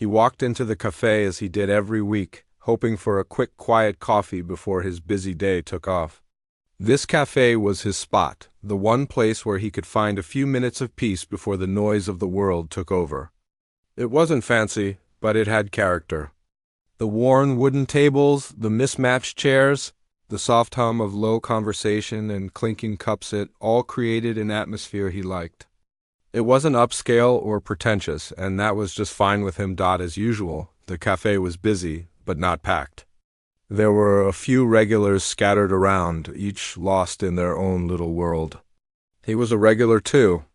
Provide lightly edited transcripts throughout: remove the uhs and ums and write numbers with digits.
He walked into the cafe as he did every week, hoping for a quick, quiet coffee before his busy day took off. This cafe was his spot, the one place where he could find a few minutes of peace before the noise of the world took over. It wasn't fancy, but it had character. The worn wooden tables, the mismatched chairs, the soft hum of low conversation and clinking cups, it all created an atmosphere he liked. It wasn't upscale or pretentious, and that was just fine with him. As usual, the cafe was busy, but not packed. There were a few regulars scattered around, each lost in their own little world. He was a regular, too.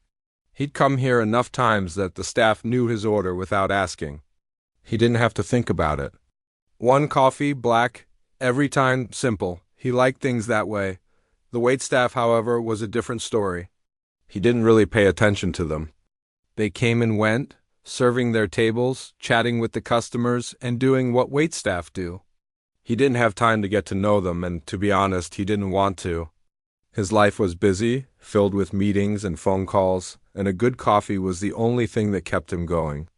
He'd come here enough times that the staff knew his order without asking. He didn't have to think about it. One coffee, black, every time, simple. He liked things that way. The waitstaff, however, was a different story. He didn't really pay attention to them. They came and went, serving their tables, chatting with the customers, and doing what waitstaff do. He didn't have time to get to know them, and to be honest, he didn't want to. His life was busy, filled with meetings and phone calls, and a good coffee was the only thing that kept him going.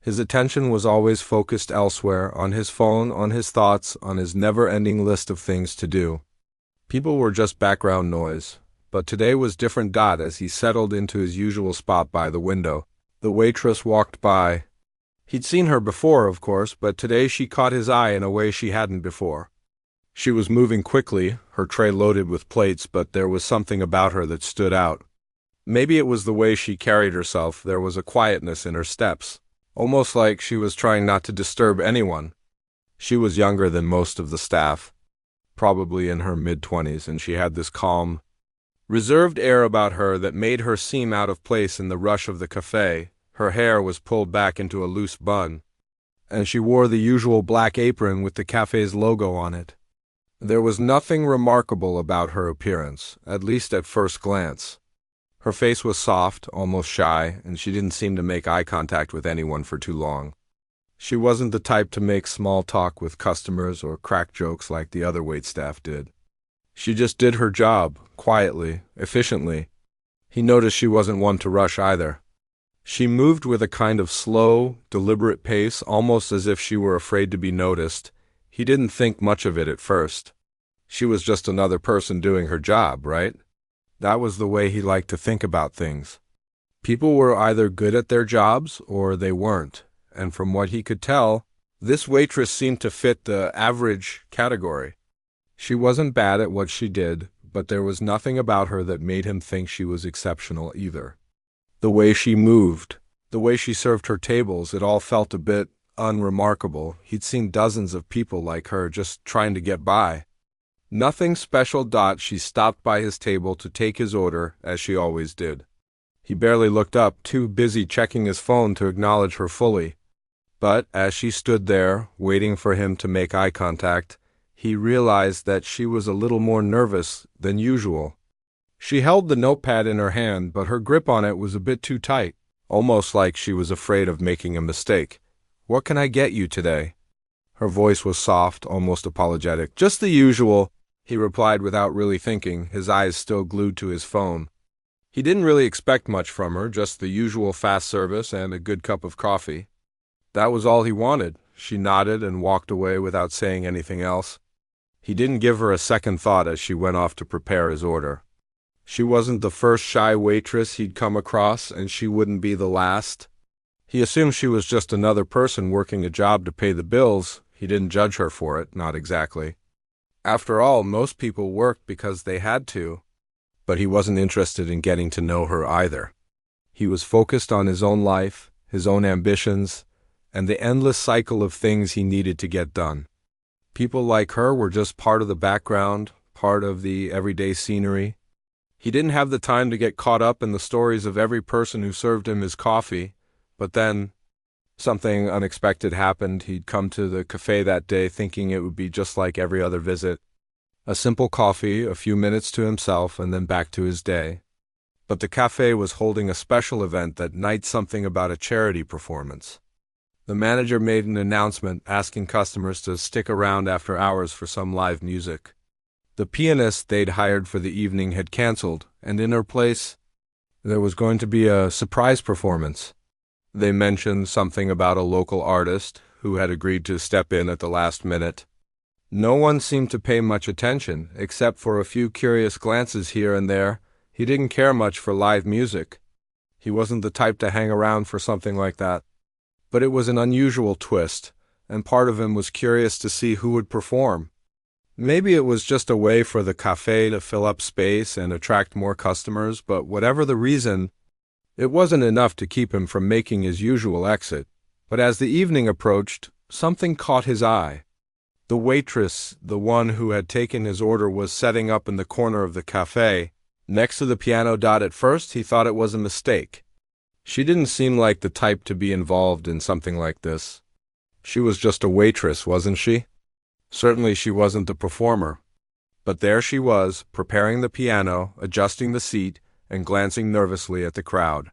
His attention was always focused elsewhere, on his phone, on his thoughts, on his never-ending list of things to do. People were just background noise. But today was different. As he settled into his usual spot by the window, the waitress walked by. He'd seen her before, of course, but today she caught his eye in a way she hadn't before. She was moving quickly, her tray loaded with plates, but there was something about her that stood out. Maybe it was the way she carried herself. There was a quietness in her steps, almost like she was trying not to disturb anyone. She was younger than most of the staff, probably in her mid-20s, and she had this calm, reserved air about her that made her seem out of place in the rush of the cafe. Her hair was pulled back into a loose bun, and she wore the usual black apron with the cafe's logo on it. There was nothing remarkable about her appearance, at least at first glance. Her face was soft, almost shy, and she didn't seem to make eye contact with anyone for too long. She wasn't the type to make small talk with customers or crack jokes like the other waitstaff did. She just did her job, quietly, efficiently. He noticed she wasn't one to rush either. She moved with a kind of slow, deliberate pace, almost as if she were afraid to be noticed. He didn't think much of it at first. She was just another person doing her job, right? That was the way he liked to think about things. People were either good at their jobs or they weren't, and from what he could tell, this waitress seemed to fit the average category. She wasn't bad at what she did, but there was nothing about her that made him think she was exceptional either. The way she moved, the way she served her tables, it all felt a bit unremarkable. He'd seen dozens of people like her just trying to get by. Nothing special. She stopped by his table to take his order, as she always did. He barely looked up, too busy checking his phone to acknowledge her fully. But as she stood there, waiting for him to make eye contact, he realized that she was a little more nervous than usual. She held the notepad in her hand, but her grip on it was a bit too tight, almost like she was afraid of making a mistake. "What can I get you today?" Her voice was soft, almost apologetic. "Just the usual," he replied without really thinking, his eyes still glued to his phone. He didn't really expect much from her, just the usual fast service and a good cup of coffee. That was all he wanted. She nodded and walked away without saying anything else. He didn't give her a second thought as she went off to prepare his order. She wasn't the first shy waitress he'd come across, and she wouldn't be the last. He assumed she was just another person working a job to pay the bills. He didn't judge her for it, not exactly. After all, most people worked because they had to. But he wasn't interested in getting to know her either. He was focused on his own life, his own ambitions, and the endless cycle of things he needed to get done. People like her were just part of the background, part of the everyday scenery. He didn't have the time to get caught up in the stories of every person who served him his coffee, but then something unexpected happened. He'd come to the cafe that day thinking it would be just like every other visit. A simple coffee, a few minutes to himself, and then back to his day. But the cafe was holding a special event that night, something about a charity performance. The manager made an announcement asking customers to stick around after hours for some live music. The pianist they'd hired for the evening had canceled, and in her place, there was going to be a surprise performance. They mentioned something about a local artist who had agreed to step in at the last minute. No one seemed to pay much attention, except for a few curious glances here and there. He didn't care much for live music. He wasn't the type to hang around for something like that. But it was an unusual twist, and part of him was curious to see who would perform. Maybe it was just a way for the cafe to fill up space and attract more customers, but whatever the reason, it wasn't enough to keep him from making his usual exit. But as the evening approached, something caught his eye. The waitress, the one who had taken his order, was setting up in the corner of the cafe, next to the piano. At first, he thought it was a mistake. She didn't seem like the type to be involved in something like this. She was just a waitress, wasn't she? Certainly she wasn't the performer. But there she was, preparing the piano, adjusting the seat, and glancing nervously at the crowd.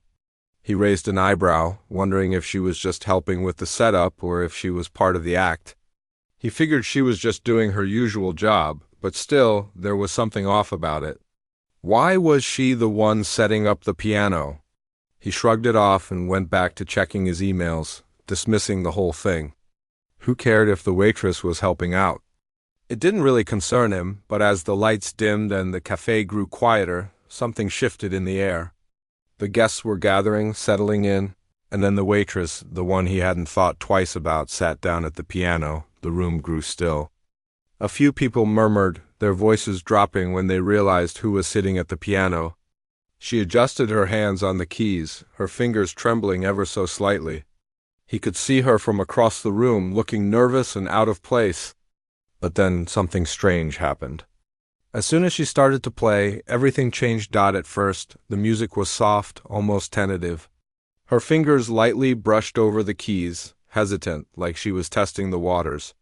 He raised an eyebrow, wondering if she was just helping with the setup or if she was part of the act. He figured she was just doing her usual job, but still, there was something off about it. Why was she the one setting up the piano? He shrugged it off and went back to checking his emails, dismissing the whole thing. Who cared if the waitress was helping out? It didn't really concern him, but as the lights dimmed and the cafe grew quieter, something shifted in the air. The guests were gathering, settling in, and then the waitress, the one he hadn't thought twice about, sat down at the piano. The room grew still. A few people murmured, their voices dropping when they realized who was sitting at the piano. She adjusted her hands on the keys, her fingers trembling ever so slightly. He could see her from across the room, looking nervous and out of place. But then something strange happened. As soon as she started to play, everything changed. At first, the music was soft, almost tentative. Her fingers lightly brushed over the keys, hesitant, like she was testing the waters.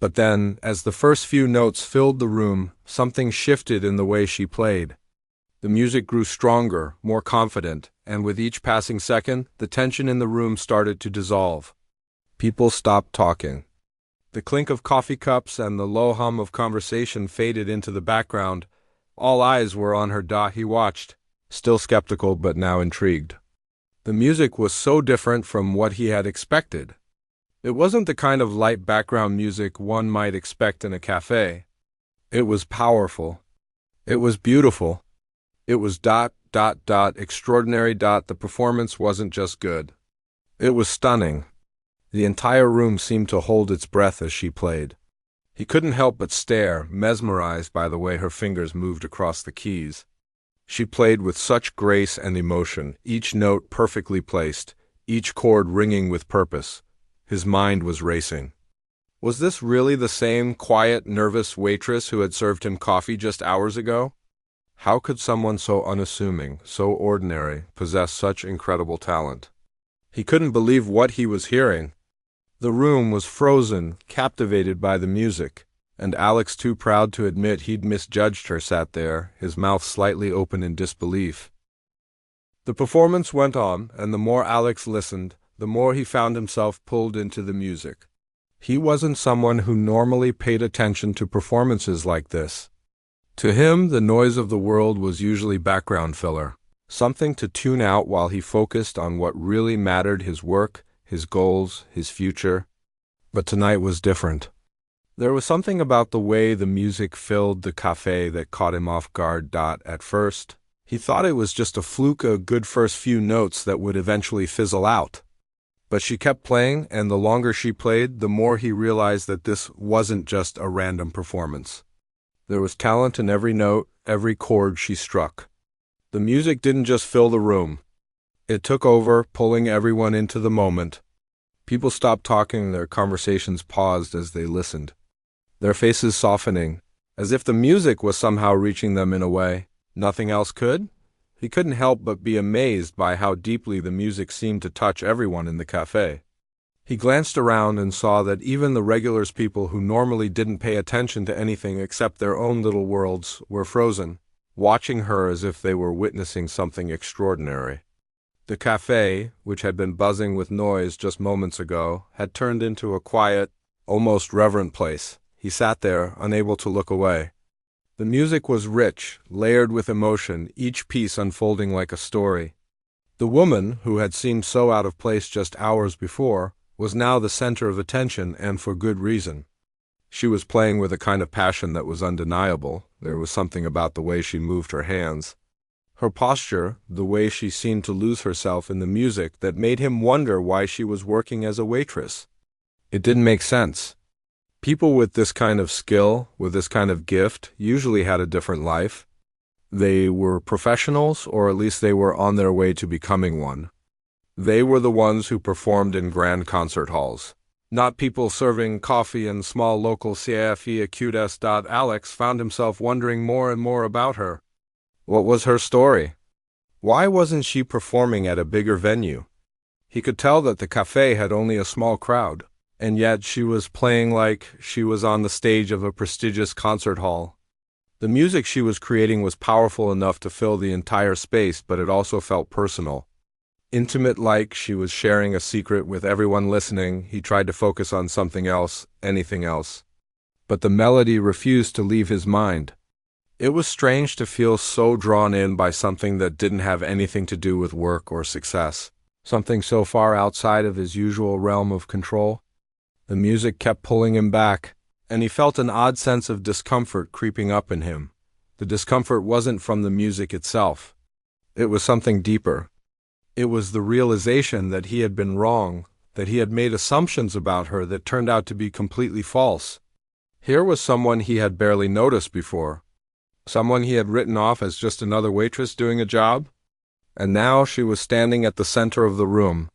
But then, as the first few notes filled the room, something shifted in the way she played. The music grew stronger, more confident, and with each passing second, the tension in the room started to dissolve. People stopped talking. The clink of coffee cups and the low hum of conversation faded into the background. All eyes were on her. He watched, still skeptical but now intrigued. The music was so different from what he had expected. It wasn't the kind of light background music one might expect in a cafe. It was powerful. It was beautiful. It was extraordinary. The performance wasn't just good. It was stunning. The entire room seemed to hold its breath as she played. He couldn't help but stare, mesmerized by the way her fingers moved across the keys. She played with such grace and emotion, each note perfectly placed, each chord ringing with purpose. His mind was racing. Was this really the same quiet, nervous waitress who had served him coffee just hours ago? How could someone so unassuming, so ordinary, possess such incredible talent? He couldn't believe what he was hearing. The room was frozen, captivated by the music, and Alex, too proud to admit he'd misjudged her, sat there, his mouth slightly open in disbelief. The performance went on, and the more Alex listened, the more he found himself pulled into the music. He wasn't someone who normally paid attention to performances like this. To him, the noise of the world was usually background filler, something to tune out while he focused on what really mattered: his work, his goals, his future. But tonight was different. There was something about the way the music filled the cafe that caught him off guard. At first, he thought it was just a fluke, a good first few notes that would eventually fizzle out. But she kept playing, and the longer she played, the more he realized that this wasn't just a random performance. There was talent in every note, every chord she struck. The music didn't just fill the room. It took over, pulling everyone into the moment. People stopped talking, their conversations paused as they listened, their faces softening, as if the music was somehow reaching them in a way nothing else could. He couldn't help but be amazed by how deeply the music seemed to touch everyone in the cafe. He glanced around and saw that even the regulars, people who normally didn't pay attention to anything except their own little worlds, were frozen, watching her as if they were witnessing something extraordinary. The cafe, which had been buzzing with noise just moments ago, had turned into a quiet, almost reverent place. He sat there, unable to look away. The music was rich, layered with emotion, each piece unfolding like a story. The woman, who had seemed so out of place just hours before, was now the center of attention, and for good reason. She was playing with a kind of passion that was undeniable. There was something about the way she moved her hands, her posture, the way she seemed to lose herself in the music, that made him wonder why she was working as a waitress. It didn't make sense. People with this kind of skill, with this kind of gift, usually had a different life. They were professionals, or at least they were on their way to becoming one. They were the ones who performed in grand concert halls, not people serving coffee in small local cafes acutes. Alex found himself wondering more and more about her. What was her story? Why wasn't she performing at a bigger venue? He could tell that the cafe had only a small crowd, and yet she was playing like she was on the stage of a prestigious concert hall. The music she was creating was powerful enough to fill the entire space, but it also felt personal. Intimate, like she was sharing a secret with everyone listening. He tried to focus on something else, anything else. But the melody refused to leave his mind. It was strange to feel so drawn in by something that didn't have anything to do with work or success, something so far outside of his usual realm of control. The music kept pulling him back, and he felt an odd sense of discomfort creeping up in him. The discomfort wasn't from the music itself. It was something deeper. It was the realization that he had been wrong, that he had made assumptions about her that turned out to be completely false. Here was someone he had barely noticed before, someone he had written off as just another waitress doing a job, and now she was standing at the center of the room,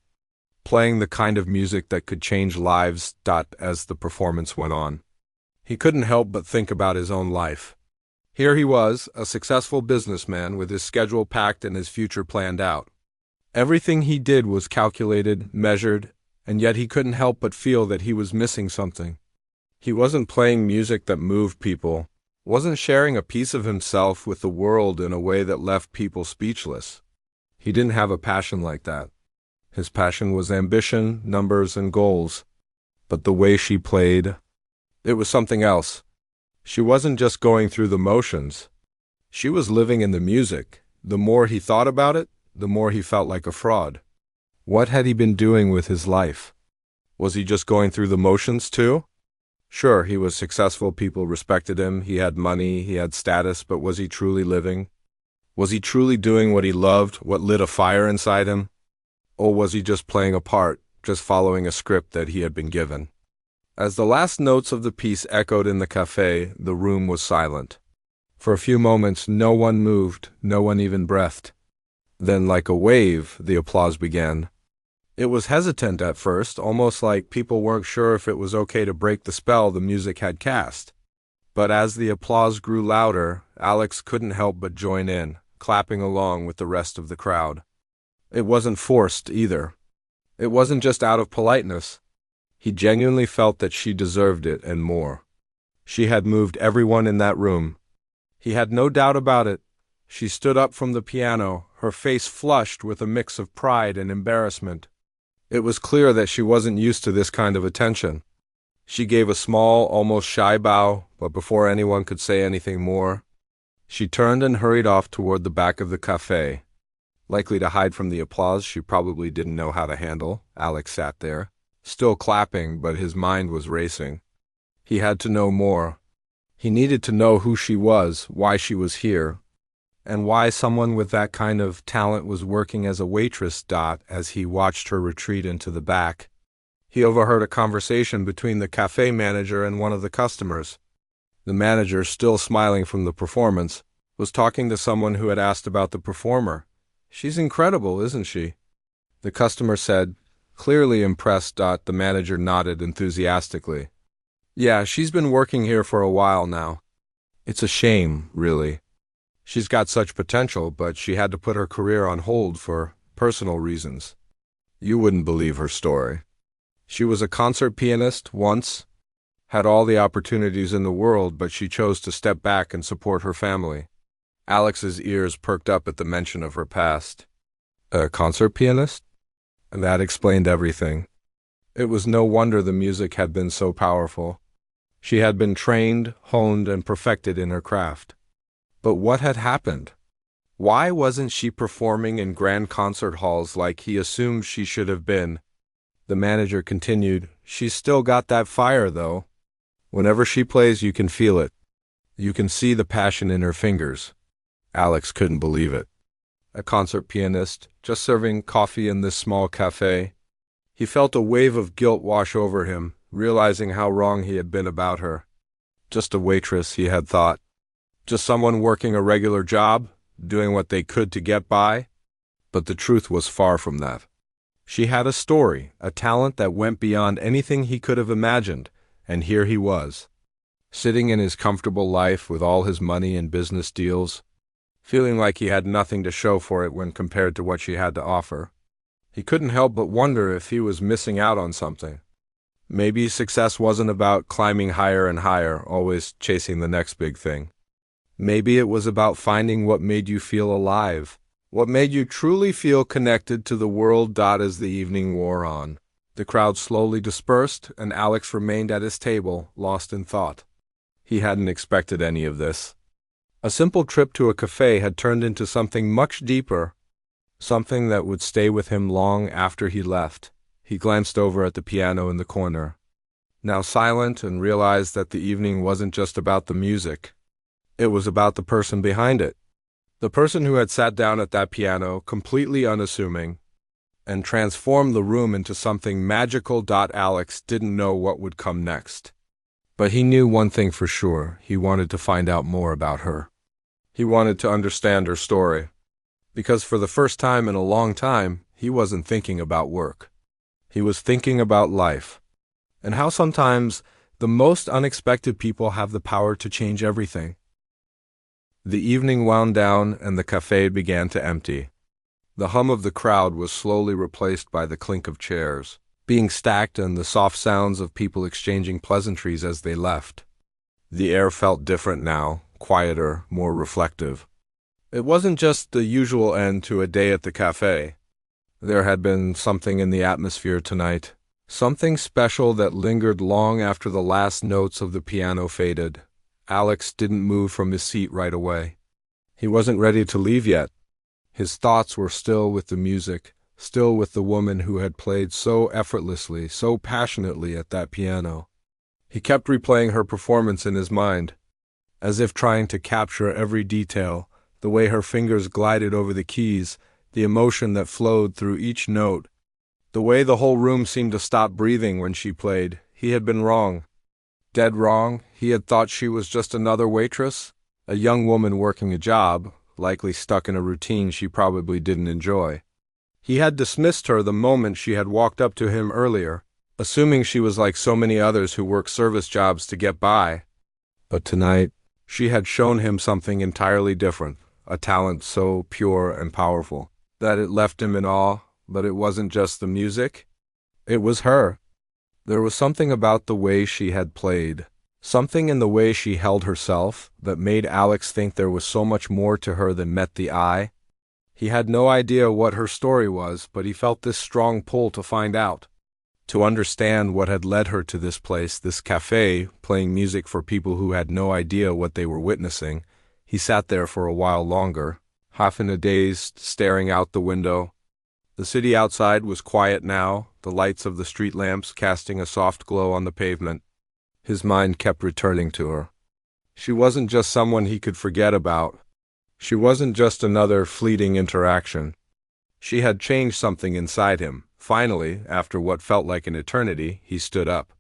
playing the kind of music that could change lives. As the performance went on, he couldn't help but think about his own life. Here he was, a successful businessman with his schedule packed and his future planned out. Everything he did was calculated, measured, and yet he couldn't help but feel that he was missing something. He wasn't playing music that moved people, wasn't sharing a piece of himself with the world in a way that left people speechless. He didn't have a passion like that. His passion was ambition, numbers, and goals. But the way she played, it was something else. She wasn't just going through the motions. She was living in the music. The more he thought about it, the more he felt like a fraud. What had he been doing with his life? Was he just going through the motions too? Sure, he was successful, people respected him, he had money, he had status, but was he truly living? Was he truly doing what he loved, what lit a fire inside him? Or was he just playing a part, just following a script that he had been given? As the last notes of the piece echoed in the cafe, the room was silent. For a few moments, no one moved, no one even breathed. Then, like a wave, the applause began. It was hesitant at first, almost like people weren't sure if it was okay to break the spell the music had cast. But as the applause grew louder, Alex couldn't help but join in, clapping along with the rest of the crowd. It wasn't forced, either. It wasn't just out of politeness. He genuinely felt that she deserved it and more. She had moved everyone in that room. He had no doubt about it. She stood up from the piano, her face flushed with a mix of pride and embarrassment. It was clear that she wasn't used to this kind of attention. She gave a small, almost shy bow, but before anyone could say anything more, she turned and hurried off toward the back of the cafe. Likely to hide from the applause she probably didn't know how to handle, Alex sat there, still clapping, but his mind was racing. He had to know more. He needed to know who she was, why she was here, and why someone with that kind of talent was working as a waitress. As he watched her retreat into the back, he overheard a conversation between the cafe manager and one of the customers. The manager, still smiling from the performance, was talking to someone who had asked about the performer. "She's incredible, isn't she?" The customer said, clearly impressed. The manager nodded enthusiastically. "Yeah, she's been working here for a while now. It's a shame, really. She's got such potential, but she had to put her career on hold for personal reasons. You wouldn't believe her story. She was a concert pianist once, had all the opportunities in the world, but she chose to step back and support her family." Alex's ears perked up at the mention of her past. A concert pianist? That explained everything. It was no wonder the music had been so powerful. She had been trained, honed, and perfected in her craft. But what had happened? Why wasn't she performing in grand concert halls like he assumed she should have been? The manager continued, "She's still got that fire, though. Whenever she plays, you can feel it. You can see the passion in her fingers." Alex couldn't believe it. A concert pianist, just serving coffee in this small cafe. He felt a wave of guilt wash over him, realizing how wrong he had been about her. Just a waitress, he had thought. Just someone working a regular job, doing what they could to get by. But the truth was far from that. She had a story, a talent that went beyond anything he could have imagined, and here he was, sitting in his comfortable life with all his money and business deals, feeling like he had nothing to show for it when compared to what she had to offer. He couldn't help but wonder if he was missing out on something. Maybe success wasn't about climbing higher and higher, always chasing the next big thing. Maybe it was about finding what made you feel alive, what made you truly feel connected to the world. As the evening wore on, the crowd slowly dispersed, and Alex remained at his table, lost in thought. He hadn't expected any of this. A simple trip to a cafe had turned into something much deeper, something that would stay with him long after he left. He glanced over at the piano in the corner, now silent, and realized that the evening wasn't just about the music. It was about the person behind it. The person who had sat down at that piano, completely unassuming, and transformed the room into something magical. Alex didn't know what would come next. But he knew one thing for sure: he wanted to find out more about her. He wanted to understand her story. Because for the first time in a long time, he wasn't thinking about work. He was thinking about life, and how sometimes the most unexpected people have the power to change everything. The evening wound down, and the cafe began to empty. The hum of the crowd was slowly replaced by the clink of chairs being stacked and the soft sounds of people exchanging pleasantries as they left. The air felt different now, quieter, more reflective. It wasn't just the usual end to a day at the cafe. There had been something in the atmosphere tonight, something special that lingered long after the last notes of the piano faded. Alex didn't move from his seat right away. He wasn't ready to leave yet. His thoughts were still with the music, still with the woman who had played so effortlessly, so passionately at that piano. He kept replaying her performance in his mind, as if trying to capture every detail, the way her fingers glided over the keys, the emotion that flowed through each note, the way the whole room seemed to stop breathing when she played. He had been wrong. Dead wrong. He had thought she was just another waitress, a young woman working a job, likely stuck in a routine she probably didn't enjoy. He had dismissed her the moment she had walked up to him earlier, assuming she was like so many others who work service jobs to get by. But tonight, she had shown him something entirely different, a talent so pure and powerful that it left him in awe. But it wasn't just the music. It was her. There was something about the way she had played, something in the way she held herself, that made Alex think there was so much more to her than met the eye. He had no idea what her story was, but he felt this strong pull to find out, to understand what had led her to this place, this cafe, playing music for people who had no idea what they were witnessing. He sat there for a while longer, half in a daze, staring out the window. The city outside was quiet now, the lights of the street lamps casting a soft glow on the pavement. His mind kept returning to her. She wasn't just someone he could forget about. She wasn't just another fleeting interaction. She had changed something inside him. Finally, after what felt like an eternity, he stood up.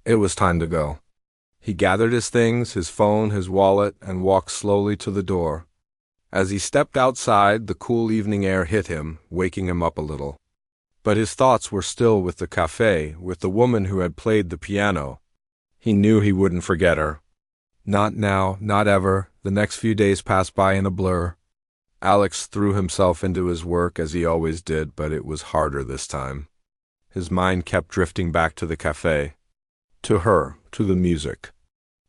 It was time to go. He gathered his things, his phone, his wallet, and walked slowly to the door. As he stepped outside, the cool evening air hit him, waking him up a little. But his thoughts were still with the cafe, with the woman who had played the piano. He knew he wouldn't forget her. Not now, not ever. The next few days passed by in a blur. Alex threw himself into his work as he always did, but it was harder this time. His mind kept drifting back to the cafe, to her, to the music.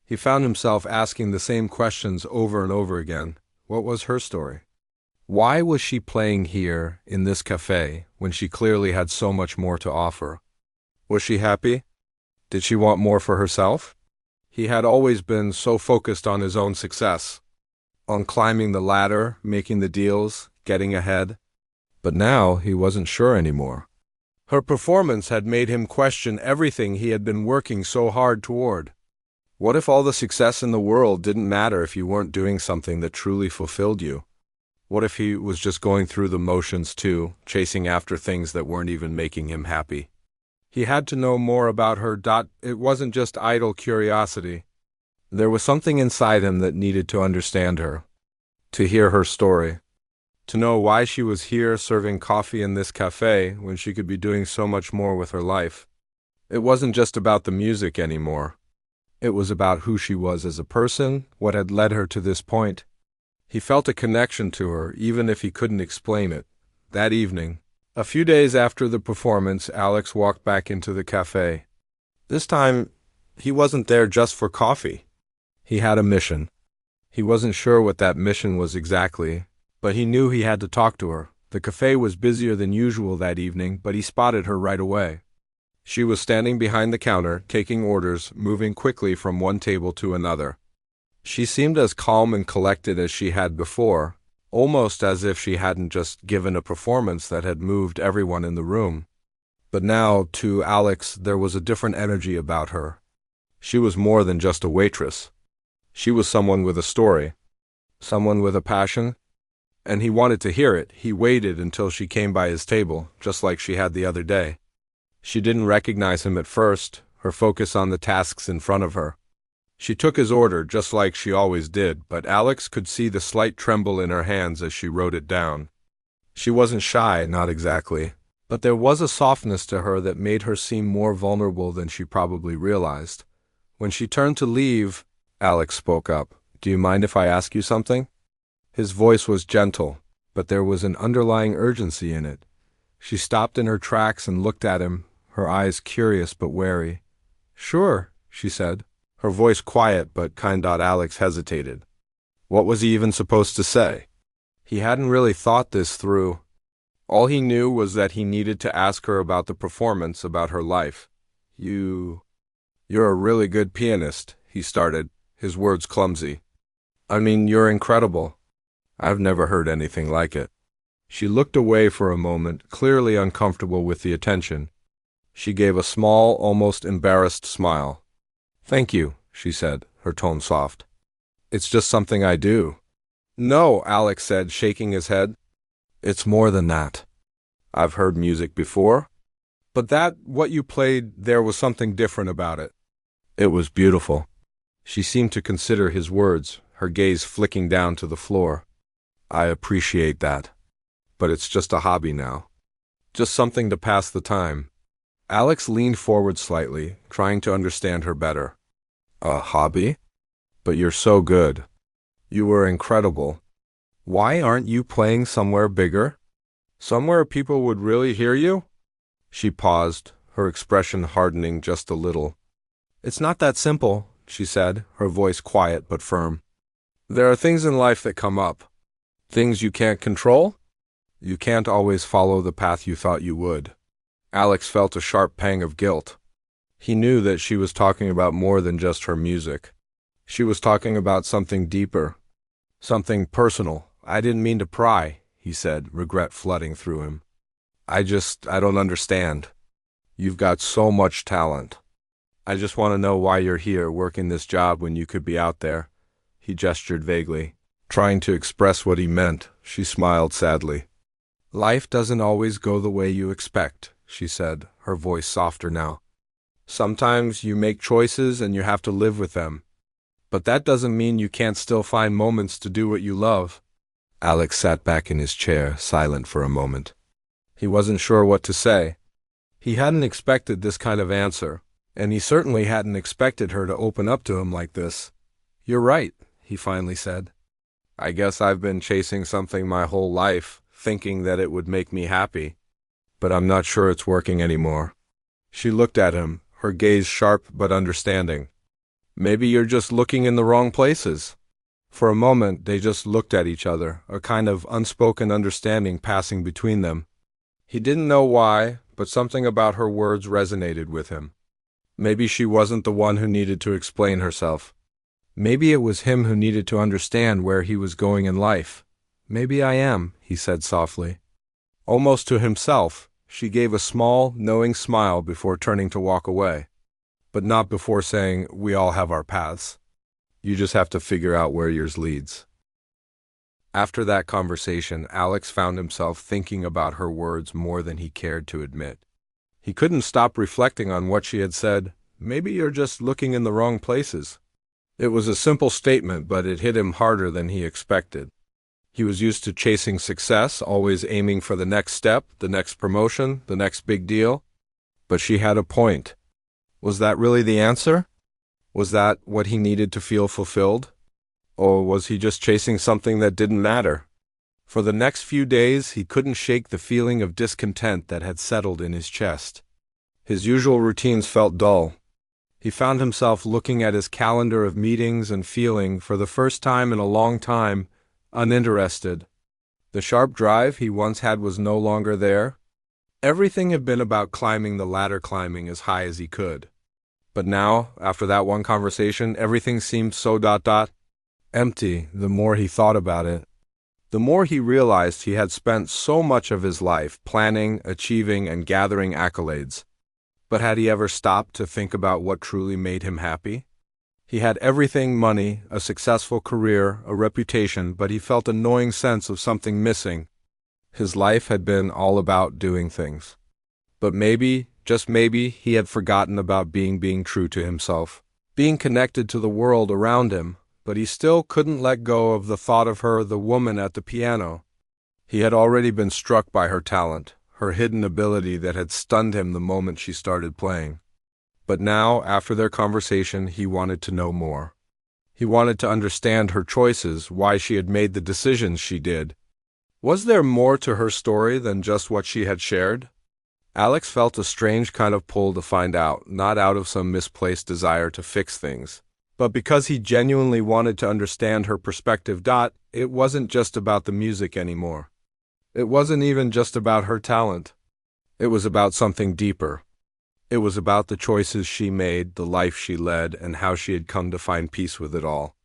He found himself asking the same questions over and over again. What was her story? Why was she playing here, in this cafe, when she clearly had so much more to offer? Was she happy? Did she want more for herself? He had always been so focused on his own success. on climbing the ladder, making the deals, getting ahead. But now he wasn't sure anymore. Her performance had made him question everything he had been working so hard toward. What if all the success in the world didn't matter if you weren't doing something that truly fulfilled you? What if he was just going through the motions too, chasing after things that weren't even making him happy? He had to know more about her. It wasn't just idle curiosity. There was something inside him that needed to understand her, to hear her story, to know why she was here serving coffee in this cafe when she could be doing so much more with her life. It wasn't just about the music anymore. It was about who she was as a person, what had led her to this point. He felt a connection to her, even if he couldn't explain it. That evening, a few days after the performance, Alex walked back into the cafe. This time, he wasn't there just for coffee. He had a mission. He wasn't sure what that mission was exactly, but he knew he had to talk to her. The cafe was busier than usual that evening, but he spotted her right away. She was standing behind the counter, taking orders, moving quickly from one table to another. She seemed as calm and collected as she had before, almost as if she hadn't just given a performance that had moved everyone in the room. But now, to Alex, there was a different energy about her. She was more than just a waitress. She was someone with a story, someone with a passion, and he wanted to hear it. He waited until she came by his table, just like she had the other day. She didn't recognize him at first, her focus on the tasks in front of her. She took his order just like she always did, but Alex could see the slight tremble in her hands as she wrote it down. She wasn't shy, not exactly, but there was a softness to her that made her seem more vulnerable than she probably realized. When she turned to leave, Alex spoke up. "Do you mind if I ask you something?" His voice was gentle, but there was an underlying urgency in it. She stopped in her tracks and looked at him, her eyes curious but wary. "Sure," she said, her voice quiet but kind. Alex hesitated. What was he even supposed to say? He hadn't really thought this through. All he knew was that he needed to ask her about the performance, about her life. You're a really good pianist," he started, his words clumsy. "I mean, you're incredible. I've never heard anything like it." She looked away for a moment, clearly uncomfortable with the attention. She gave a small, almost embarrassed smile. "Thank you," she said, her tone soft. "It's just something I do." "No," Alex said, shaking his head. "It's more than that. I've heard music before, but what you played, there was something different about it. It was beautiful." She seemed to consider his words, her gaze flicking down to the floor. "I appreciate that. But it's just a hobby now. Just something to pass the time." Alex leaned forward slightly, trying to understand her better. "A hobby? But you're so good. You were incredible. Why aren't you playing somewhere bigger? Somewhere people would really hear you?" She paused, her expression hardening just a little. "It's not that simple," she said, her voice quiet but firm. "There are things in life that come up. Things you can't control. You can't always follow the path you thought you would." Alex felt a sharp pang of guilt. He knew that she was talking about more than just her music. She was talking about something deeper, something personal. "I didn't mean to pry," he said, regret flooding through him. I don't understand. You've got so much talent. I just want to know why you're here working this job when you could be out there." He gestured vaguely, trying to express what he meant. She smiled sadly. "Life doesn't always go the way you expect," she said, her voice softer now. "Sometimes you make choices and you have to live with them. But that doesn't mean you can't still find moments to do what you love." Alex sat back in his chair, silent for a moment. He wasn't sure what to say. He hadn't expected this kind of answer, and he certainly hadn't expected her to open up to him like this. "You're right," he finally said. "I guess I've been chasing something my whole life, thinking that it would make me happy. But I'm not sure it's working anymore." She looked at him, her gaze sharp but understanding. "Maybe you're just looking in the wrong places." For a moment, they just looked at each other, a kind of unspoken understanding passing between them. He didn't know why, but something about her words resonated with him. Maybe she wasn't the one who needed to explain herself. Maybe it was him who needed to understand where he was going in life. Maybe I am, he said softly. Almost to himself, she gave a small, knowing smile before turning to walk away. But not before saying, we all have our paths. You just have to figure out where yours leads. After that conversation, Alex found himself thinking about her words more than he cared to admit. He couldn't stop reflecting on what she had said. Maybe you're just looking in the wrong places. It was a simple statement, but it hit him harder than he expected. He was used to chasing success, always aiming for the next step, the next promotion, the next big deal. But she had a point. Was that really the answer? Was that what he needed to feel fulfilled? Or was he just chasing something that didn't matter? For the next few days, he couldn't shake the feeling of discontent that had settled in his chest. His usual routines felt dull. He found himself looking at his calendar of meetings and feeling, for the first time in a long time, uninterested. The sharp drive he once had was no longer there. Everything had been about climbing the ladder, climbing as high as he could. But now, after that one conversation, everything seemed so empty. The more he thought about it, the more he realized he had spent so much of his life planning, achieving, and gathering accolades. But had he ever stopped to think about what truly made him happy? He had everything: money, a successful career, a reputation, but he felt a gnawing sense of something missing. His life had been all about doing things. But maybe, just maybe, he had forgotten about being true to himself, being connected to the world around him. But he still couldn't let go of the thought of her, the woman at the piano. He had already been struck by her talent, her hidden ability that had stunned him the moment she started playing. But now, after their conversation, he wanted to know more. He wanted to understand her choices, why she had made the decisions she did. Was there more to her story than just what she had shared? Alex felt a strange kind of pull to find out, not out of some misplaced desire to fix things, but because he genuinely wanted to understand her perspective. It wasn't just about the music anymore. It wasn't even just about her talent. It was about something deeper. It was about the choices she made, the life she led, and how she had come to find peace with it all.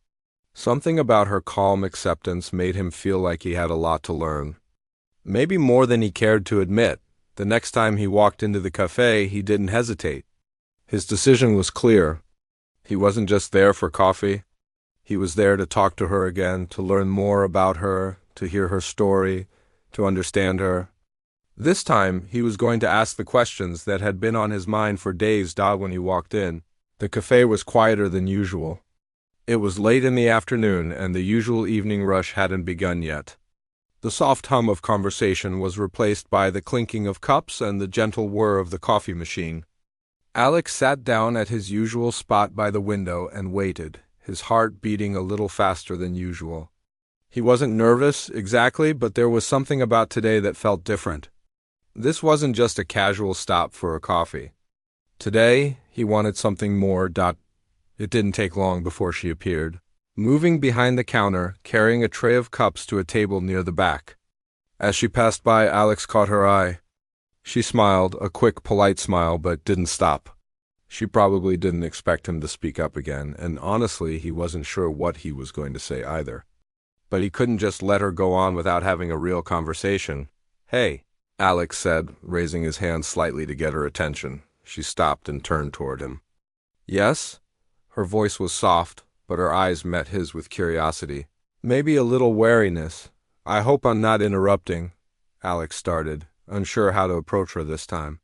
Something about her calm acceptance made him feel like he had a lot to learn. Maybe more than he cared to admit. The next time he walked into the cafe, he didn't hesitate. His decision was clear. He wasn't just there for coffee. He was there to talk to her again, to learn more about her, to hear her story, to understand her. This time, he was going to ask the questions that had been on his mind for days. When he walked in, the cafe was quieter than usual. It was late in the afternoon, and the usual evening rush hadn't begun yet. The soft hum of conversation was replaced by the clinking of cups and the gentle whir of the coffee machine. Alex sat down at his usual spot by the window and waited, his heart beating a little faster than usual. He wasn't nervous, exactly, but there was something about today that felt different. This wasn't just a casual stop for a coffee. Today, he wanted something more. It didn't take long before she appeared, moving behind the counter, carrying a tray of cups to a table near the back. As she passed by, Alex caught her eye. She smiled, a quick, polite smile, but didn't stop. She probably didn't expect him to speak up again, and honestly, he wasn't sure what he was going to say either. But he couldn't just let her go on without having a real conversation. "Hey," Alex said, raising his hand slightly to get her attention. She stopped and turned toward him. "Yes?" Her voice was soft, but her eyes met his with curiosity. Maybe a little wariness. "I hope I'm not interrupting," Alex started, unsure how to approach her this time.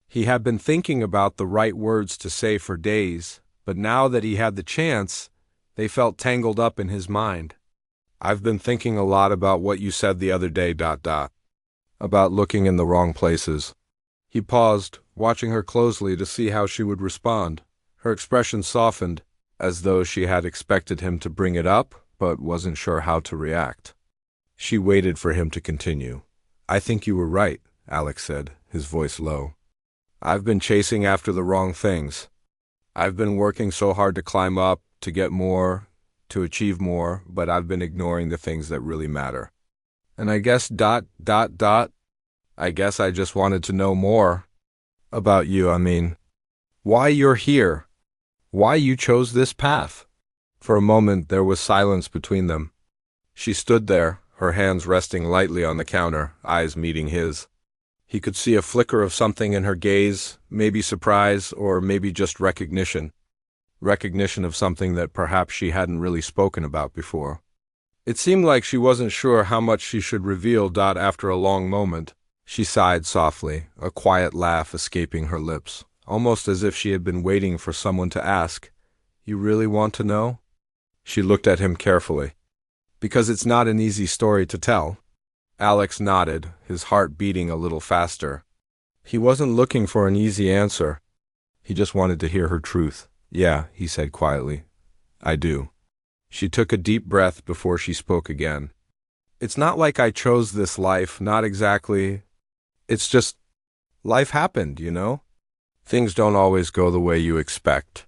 He had been thinking about the right words to say for days, but now that he had the chance, they felt tangled up in his mind. "I've been thinking a lot about what you said the other day, about looking in the wrong places." He paused, watching her closely to see how she would respond. Her expression softened, as though she had expected him to bring it up, but wasn't sure how to react. She waited for him to continue. "I think you were right," Alex said, his voice low. "I've been chasing after the wrong things. I've been working so hard to climb up, to get more, to achieve more, but I've been ignoring the things that really matter. And I guess I guess I just wanted to know more about you, why you're here, why you chose this path." For a moment there was silence between them. She stood there, her hands resting lightly on the counter, eyes meeting his. He could see a flicker of something in her gaze, maybe surprise, or maybe just recognition. Recognition of something that perhaps she hadn't really spoken about before. It seemed like she wasn't sure how much she should reveal. After a long moment, she sighed softly, a quiet laugh escaping her lips, almost as if she had been waiting for someone to ask, "You really want to know?" She looked at him carefully. "Because it's not an easy story to tell." Alex nodded, his heart beating a little faster. He wasn't looking for an easy answer. He just wanted to hear her truth. "Yeah," he said quietly. "I do." She took a deep breath before she spoke again. "It's not like I chose this life, not exactly. It's just, life happened, you know? Things don't always go the way you expect."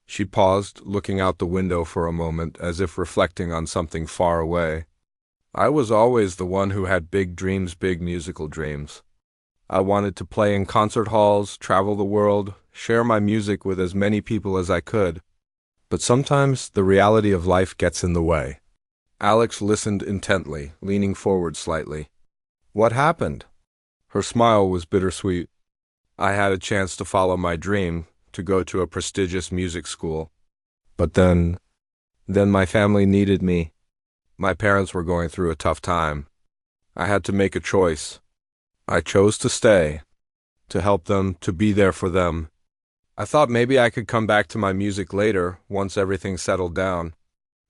She paused, looking out the window for a moment, as if reflecting on something far away. "I was always the one who had big dreams, big musical dreams. I wanted to play in concert halls, travel the world, share my music with as many people as I could. But sometimes the reality of life gets in the way." Alex listened intently, leaning forward slightly. "What happened?" Her smile was bittersweet. "I had a chance to follow my dream, to go to a prestigious music school. But then my family needed me. My parents were going through a tough time. I had to make a choice. I chose to stay, to help them, to be there for them. I thought maybe I could come back to my music later, once everything settled down."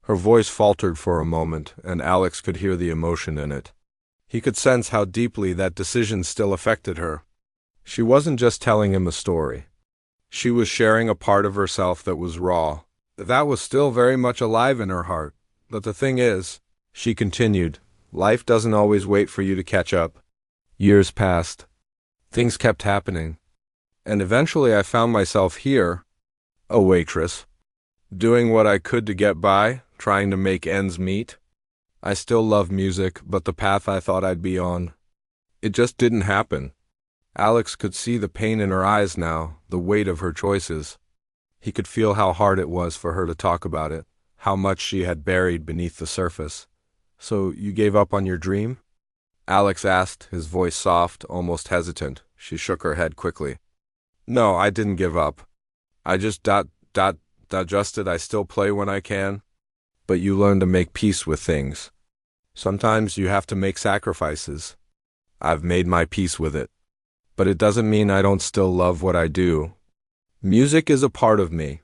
Her voice faltered for a moment, and Alex could hear the emotion in it. He could sense how deeply that decision still affected her. She wasn't just telling him a story. She was sharing a part of herself that was raw, that was still very much alive in her heart. "But the thing is," she continued, "life doesn't always wait for you to catch up." Years passed. Things kept happening. And eventually I found myself here, a waitress, doing what I could to get by, trying to make ends meet. I still love music, but the path I thought I'd be on, it just didn't happen. Alex could see the pain in her eyes now, the weight of her choices. He could feel how hard it was for her to talk about it, how much she had buried beneath the surface. "So you gave up on your dream?" Alex asked, his voice soft, almost hesitant. She shook her head quickly. "No, I didn't give up. I just adjusted. I still play when I can. But you learn to make peace with things. Sometimes you have to make sacrifices. I've made my peace with it. But it doesn't mean I don't still love what I do. Music is a part of me.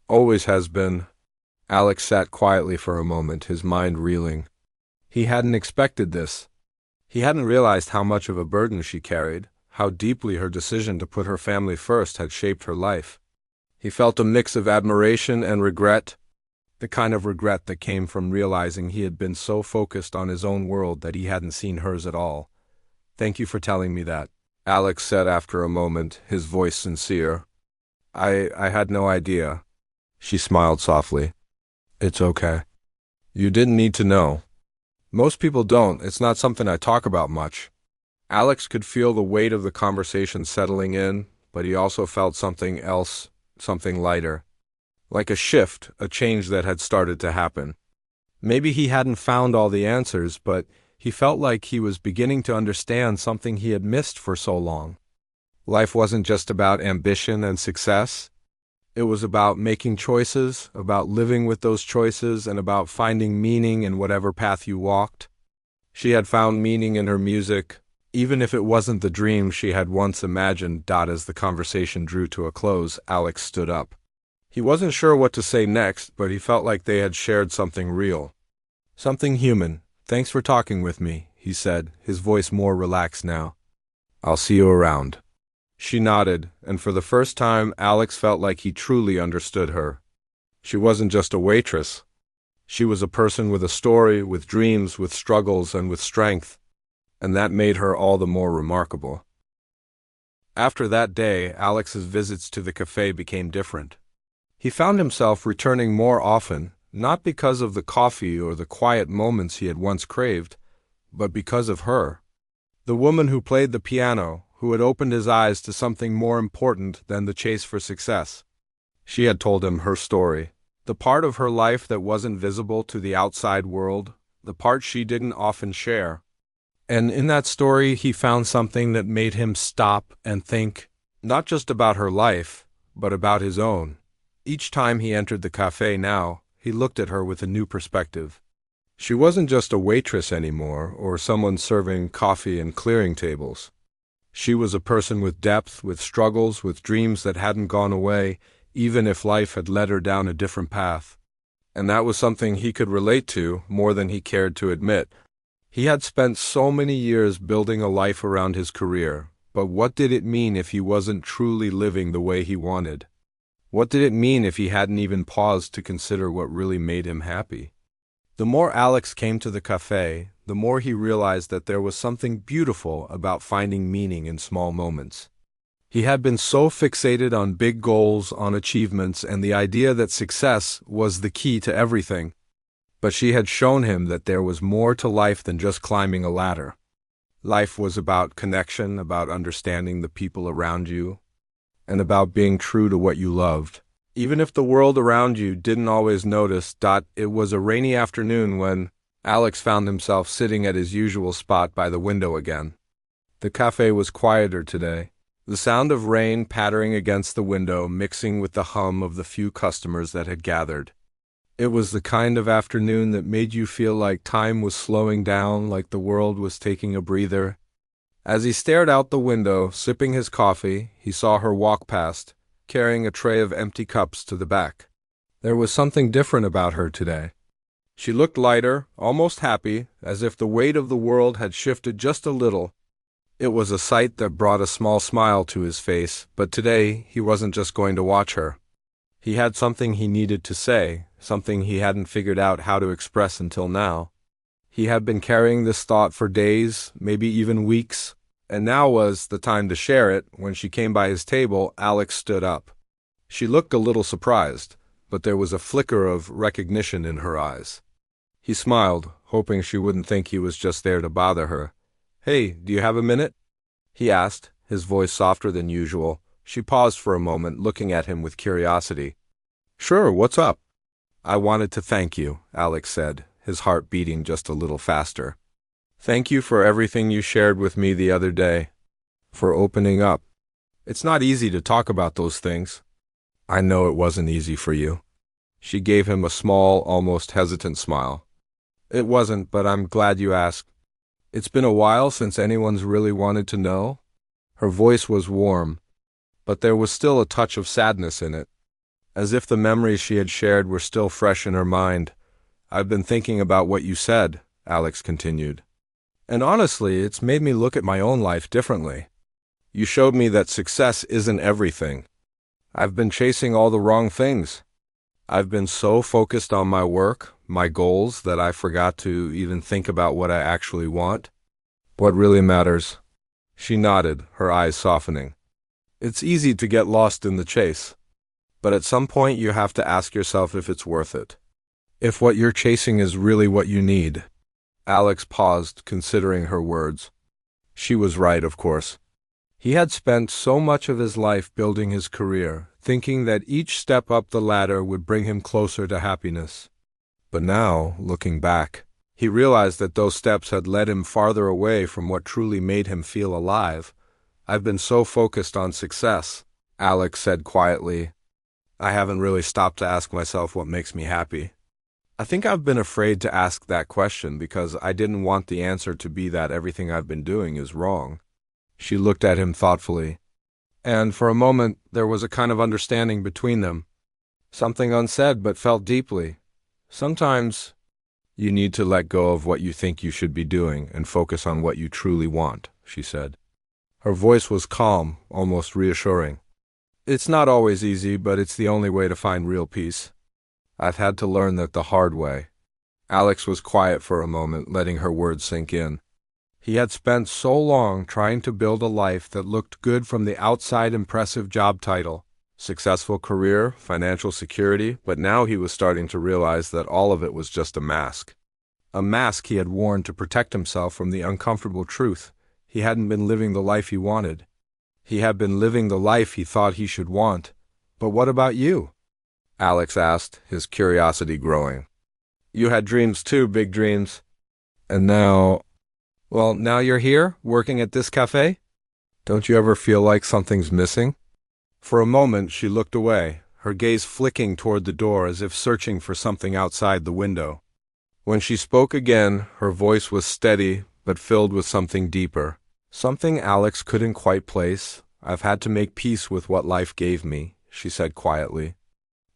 Always has been." Alex sat quietly for a moment, his mind reeling. He hadn't expected this. He hadn't realized how much of a burden she carried, how deeply her decision to put her family first had shaped her life. He felt a mix of admiration and regret, the kind of regret that came from realizing he had been so focused on his own world that he hadn't seen hers at all. "Thank you for telling me that," Alex said after a moment, his voice sincere. I had no idea." She smiled softly. "It's okay. You didn't need to know. Most people don't. It's not something I talk about much." Alex could feel the weight of the conversation settling in, but he also felt something else, something lighter. Like a shift, a change that had started to happen. Maybe he hadn't found all the answers, but he felt like he was beginning to understand something he had missed for so long. Life wasn't just about ambition and success. It was about making choices, about living with those choices, and about finding meaning in whatever path you walked. She had found meaning in her music, even if it wasn't the dream she had once imagined. As the conversation drew to a close, Alex stood up. He wasn't sure what to say next, but he felt like they had shared something real. Something human. "Thanks for talking with me," he said, his voice more relaxed now. "I'll see you around." She nodded, and for the first time Alex felt like he truly understood her. She wasn't just a waitress. She was a person with a story, with dreams, with struggles, and with strength, and that made her all the more remarkable. After that day, Alex's visits to the cafe became different. He found himself returning more often, not because of the coffee or the quiet moments he had once craved, but because of her. The woman who played the piano, who had opened his eyes to something more important than the chase for success. She had told him her story, The part of her life that wasn't visible to the outside world, the part she didn't often share. And in that story, he found something that made him stop and think, not just about her life, but about his own. Each time he entered the cafe now, he looked at her with a new perspective. She wasn't just a waitress anymore, or someone serving coffee and clearing tables. She was a person with depth, with struggles, with dreams that hadn't gone away, even if life had led her down a different path. And that was something he could relate to more than he cared to admit. He had spent so many years building a life around his career, but what did it mean if he wasn't truly living the way he wanted? What did it mean if he hadn't even paused to consider what really made him happy? The more Alex came to the cafe, the more he realized that there was something beautiful about finding meaning in small moments. He had been so fixated on big goals, on achievements, and the idea that success was the key to everything. But she had shown him that there was more to life than just climbing a ladder. Life was about connection, about understanding the people around you, and about being true to what you loved. Even if the world around you didn't always notice. It was a rainy afternoon when Alex found himself sitting at his usual spot by the window again. The cafe was quieter today, the sound of rain pattering against the window mixing with the hum of the few customers that had gathered. It was the kind of afternoon that made you feel like time was slowing down, like the world was taking a breather. As he stared out the window, sipping his coffee, he saw her walk past, carrying a tray of empty cups to the back. There was something different about her today. She looked lighter, almost happy, as if the weight of the world had shifted just a little. It was a sight that brought a small smile to his face, but today he wasn't just going to watch her. He had something he needed to say, something he hadn't figured out how to express until now. He had been carrying this thought for days, maybe even weeks, and now was the time to share it. When she came by his table, Alex stood up. She looked a little surprised, but there was a flicker of recognition in her eyes. He smiled, hoping she wouldn't think he was just there to bother her. "Hey, do you have a minute?" he asked, his voice softer than usual. She paused for a moment, looking at him with curiosity. "Sure, what's up?" "I wanted to thank you," Alex said, his heart beating just a little faster. "Thank you for everything you shared with me the other day. For opening up. It's not easy to talk about those things." "I know it wasn't easy for you." She gave him a small, almost hesitant smile. "It wasn't, but I'm glad you asked. It's been a while since anyone's really wanted to know." Her voice was warm, but there was still a touch of sadness in it, as if the memories she had shared were still fresh in her mind. "I've been thinking about what you said," Alex continued. "And honestly, it's made me look at my own life differently. You showed me that success isn't everything. I've been chasing all the wrong things. I've been so focused on my work, my goals, that I forgot to even think about what I actually want. What really matters." She nodded, her eyes softening. "It's easy to get lost in the chase. But at some point you have to ask yourself if it's worth it. If what you're chasing is really what you need." Alex paused, considering her words. She was right, of course. He had spent so much of his life building his career, thinking that each step up the ladder would bring him closer to happiness. But now, looking back, he realized that those steps had led him farther away from what truly made him feel alive. "I've been so focused on success," Alex said quietly. "I haven't really stopped to ask myself what makes me happy. I think I've been afraid to ask that question because I didn't want the answer to be that everything I've been doing is wrong." She looked at him thoughtfully, and for a moment there was a kind of understanding between them. Something unsaid but felt deeply. "Sometimes you need to let go of what you think you should be doing and focus on what you truly want," she said. Her voice was calm, almost reassuring. "It's not always easy, but it's the only way to find real peace. I've had to learn that the hard way." Alex was quiet for a moment, letting her words sink in. He had spent so long trying to build a life that looked good from the outside. Impressive job title, successful career, financial security, but now he was starting to realize that all of it was just a mask. A mask he had worn to protect himself from the uncomfortable truth. He hadn't been living the life he wanted. He had been living the life he thought he should want. "But what about you?" Alex asked, his curiosity growing. You had dreams too, big dreams. And now you're here, working at this cafe? Don't you ever feel like something's missing? For a moment she looked away, her gaze flicking toward the door as if searching for something outside the window. When she spoke again, her voice was steady but filled with something deeper. Something Alex couldn't quite place. I've had to make peace with what life gave me, she said quietly.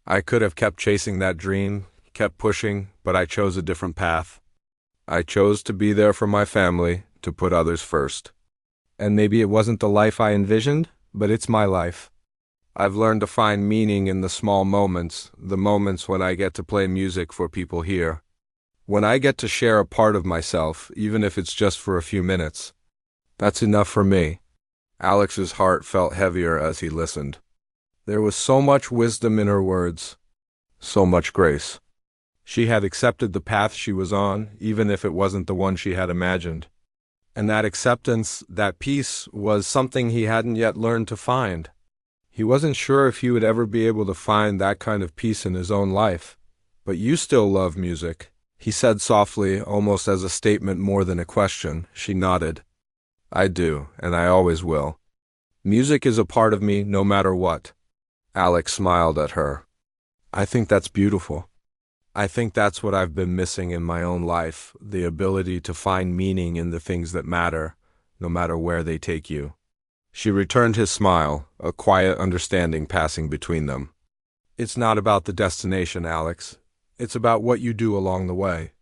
I could have kept chasing that dream, kept pushing, but I chose a different path. I chose to be there for my family, to put others first. And maybe it wasn't the life I envisioned, but it's my life. I've learned to find meaning in the small moments, the moments when I get to play music for people here. When I get to share a part of myself, even if it's just for a few minutes. That's enough for me. Alex's heart felt heavier as he listened. There was so much wisdom in her words, so much grace. She had accepted the path she was on, even if it wasn't the one she had imagined. And that acceptance, that peace, was something he hadn't yet learned to find. He wasn't sure if he would ever be able to find that kind of peace in his own life. But you still love music, he said softly, almost as a statement more than a question. She nodded. I do, and I always will. Music is a part of me no matter what. Alex smiled at her. I think that's beautiful. I think that's what I've been missing in my own life, the ability to find meaning in the things that matter, no matter where they take you. She returned his smile, a quiet understanding passing between them. It's not about the destination, Alex. It's about what you do along the way.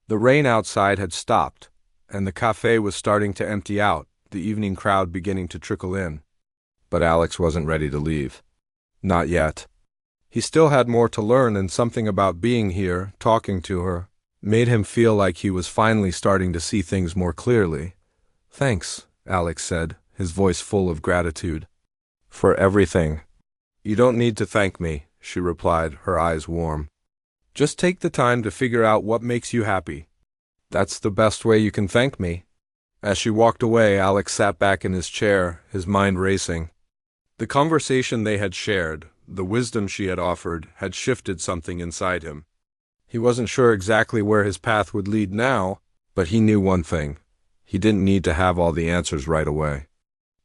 The rain outside had stopped, and the cafe was starting to empty out, the evening crowd beginning to trickle in. But Alex wasn't ready to leave. Not yet. He still had more to learn, and something about being here, talking to her, made him feel like he was finally starting to see things more clearly. Thanks, Alex said, his voice full of gratitude. For everything. You don't need to thank me, she replied, her eyes warm. Just take the time to figure out what makes you happy. That's the best way you can thank me. As she walked away, Alex sat back in his chair, his mind racing. The conversation they had shared, the wisdom she had offered, had shifted something inside him. He wasn't sure exactly where his path would lead now, but he knew one thing. He didn't need to have all the answers right away.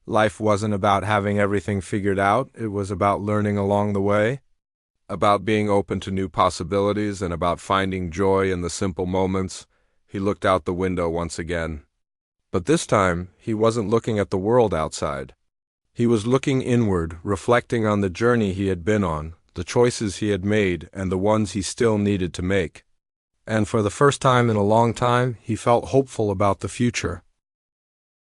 Life wasn't about having everything figured out, it was about learning along the way, about being open to new possibilities, and about finding joy in the simple moments. He looked out the window once again. But this time, he wasn't looking at the world outside. He was looking inward, reflecting on the journey he had been on, the choices he had made, and the ones he still needed to make. And for the first time in a long time, he felt hopeful about the future.